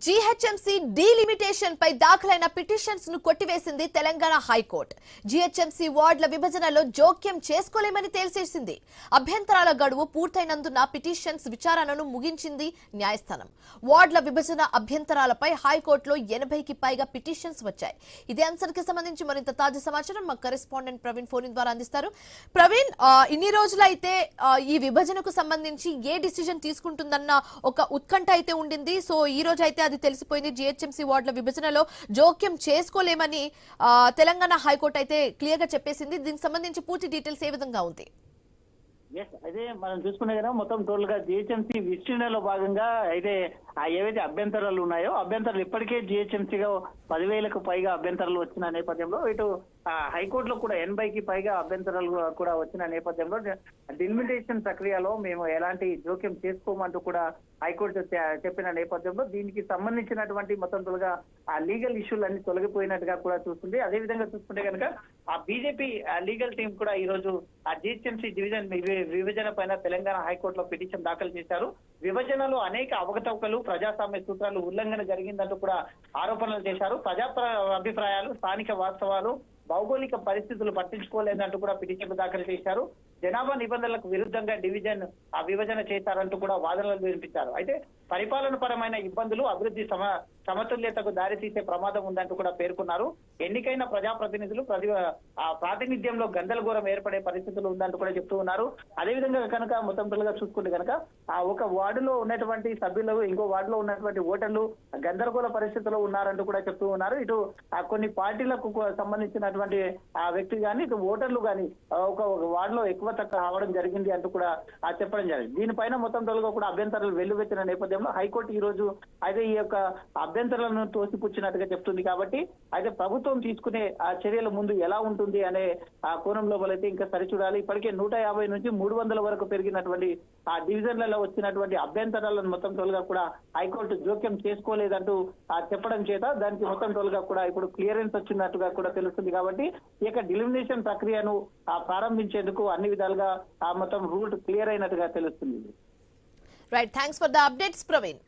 GHMC delimitation పై దాఖలైన petitions ను కొట్టివేసింది తెలంగాణ హైకోర్టు. జీహెచ్ఎంసీ వార్డుల విభజనలో జోక్యం చేసుకోలేమని తేల్చేసింది. అభ్యంతరాల గడువు పూర్తయినందున పిటిషన్స్ విచారణను ముగించింది న్యాయస్థానం. వార్డుల విభజన అభ్యంతరాలపై హైకోర్టులో 80కి పైగా పిటిషన్స్ వచ్చాయి. ఇదే అంశానికి సంబంధించి మరింత తాజా సమాచారం మా కరెస్పాండెంట్ ప్రవీణ్ ఫోన్ ద్వారా అందిస్తారు. ప్రవీణ్, ఇన్ని రోజులైతే ఈ విభజనకు సంబంధించి ఏ డిసిజన్ తీసుకుంటుందన్న ఒక ఉత్కంఠ అయితే ఉండింది. సో ఈ రోజు అయితే అది తెలిసిపోయింది. జీహెచ్ఎంసీ వార్డుల విభజనలో జోక్యం చేసుకోలేమని తెలంగాణ హైకోర్టు అయితే క్లియర్ గా చెప్పేసింది. దీనికి సంబంధించి పూర్తి డీటెయిల్స్ ఏ విధంగా ఉంది? అదే మనం చూసుకునే కదా మొత్తం టోటల్ గా జీహెచ్ఎంసీ విస్తీర్ణలో భాగంగా అయితే ఏవైతే అభ్యంతరాలు ఉన్నాయో అభ్యంతరాలు ఇప్పటికే జీహెచ్ఎంసీగా 10,000కు పైగా అభ్యంతరాలు వచ్చిన నేపథ్యంలో ఇటు హైకోర్టులో కూడా 80కి పైగా అభ్యంతరాలు కూడా వచ్చిన నేపథ్యంలో డిలిమిటేషన్ ప్రక్రియలో మేము ఎలాంటి జోక్యం చేసుకోమంటూ కూడా హైకోర్టు చెప్పిన నేపథ్యంలో దీనికి సంబంధించినటువంటి మొత్తం తొలగా ఆ లీగల్ ఇష్యూలు అన్ని తొలగిపోయినట్టుగా కూడా చూస్తుంది. అదే విధంగా చూసుకుంటే కనుక ఆ బీజేపీ లీగల్ టీం కూడా ఈ రోజు ఆ జీహెచ్ఎంసీ డివిజన్ విభజన పైన తెలంగాణ హైకోర్టులో పిటిషన్ దాఖలు చేశారు. విభజనలో అనేక అవకతవకలు, ప్రజాస్వామ్య సూత్రాలు ఉల్లంఘన జరిగిందంటూ కూడా ఆరోపణలు చేశారు. ప్రజా అభిప్రాయాలు, స్థానిక వాస్తవాలు, భౌగోళిక పరిస్థితులు పట్టించుకోలేదంటూ కూడా పిటిషన్ దాఖలు చేశారు. జనాభా నిబంధనలకు విరుద్ధంగా విభజన చేశారంటూ కూడా వాదనలు వినిపించారు. అయితే పరిపాలన పరమైన ఇబ్బందులు, అభివృద్ధి సమతుల్యతకు దారితీసే ప్రమాదం ఉందంటూ కూడా పేర్కొన్నారు. ఎన్నికైన ప్రజాప్రతినిధులు ప్రాతినిధ్యంలో గందరగోళం ఏర్పడే పరిస్థితులు ఉందంటూ కూడా చెప్తూ ఉన్నారు. అదేవిధంగా కనుక మొత్తం పిల్లగా చూసుకుంటే కనుక ఒక వార్డులో ఉన్నటువంటి సభ్యులు ఇంకో వార్డులో ఉన్నటువంటి ఓటర్లు గందరగోళ పరిస్థితుల్లో ఉన్నారంటూ కూడా చెప్తూ ఉన్నారు. ఇటు కొన్ని పార్టీలకు సంబంధించినటువంటి ఆ వ్యక్తి కానీ ఇటు ఓటర్లు కానీ ఒక వార్డులో ఎక్కువ తక్కువ రావడం జరిగింది అంటూ కూడా చెప్పడం జరిగింది. దీనిపైన మొత్తం తొలగా కూడా అభ్యంతరాలు వెల్లువెత్తిన నేపథ్యంలో హైకోర్టు ఈ రోజు అయితే ఈ యొక్క అభ్యంతరాలను తోసిపుచ్చినట్టుగా చెప్తుంది. కాబట్టి అయితే ప్రభుత్వం తీసుకునే ఆ చర్యల ముందు ఎలా ఉంటుంది అనే ఆ కోణంలో అయితే ఇంకా సరిచూడాలి. ఇప్పటికే 150 నుంచి 300 వరకు పెరిగినటువంటి ఆ డివిజన్లలో వచ్చినటువంటి అభ్యంతరాలను మొత్తం తొలగా కూడా హైకోర్టు జోక్యం చేసుకోలేదంటూ చెప్పడం చేత దానికి మొత్తం తొలగా కూడా ఇప్పుడు క్లియరెన్స్ వచ్చినట్టుగా కూడా తెలుస్తుంది. కాబట్టి ఈ యొక్క డిలిమినేషన్ ప్రక్రియను ప్రారంభించేందుకు అన్ని విధాలుగా మొత్తం రూట్ క్లియర్ అయినట్టుగా తెలుస్తుంది. Right, thanks for the updates Praveen.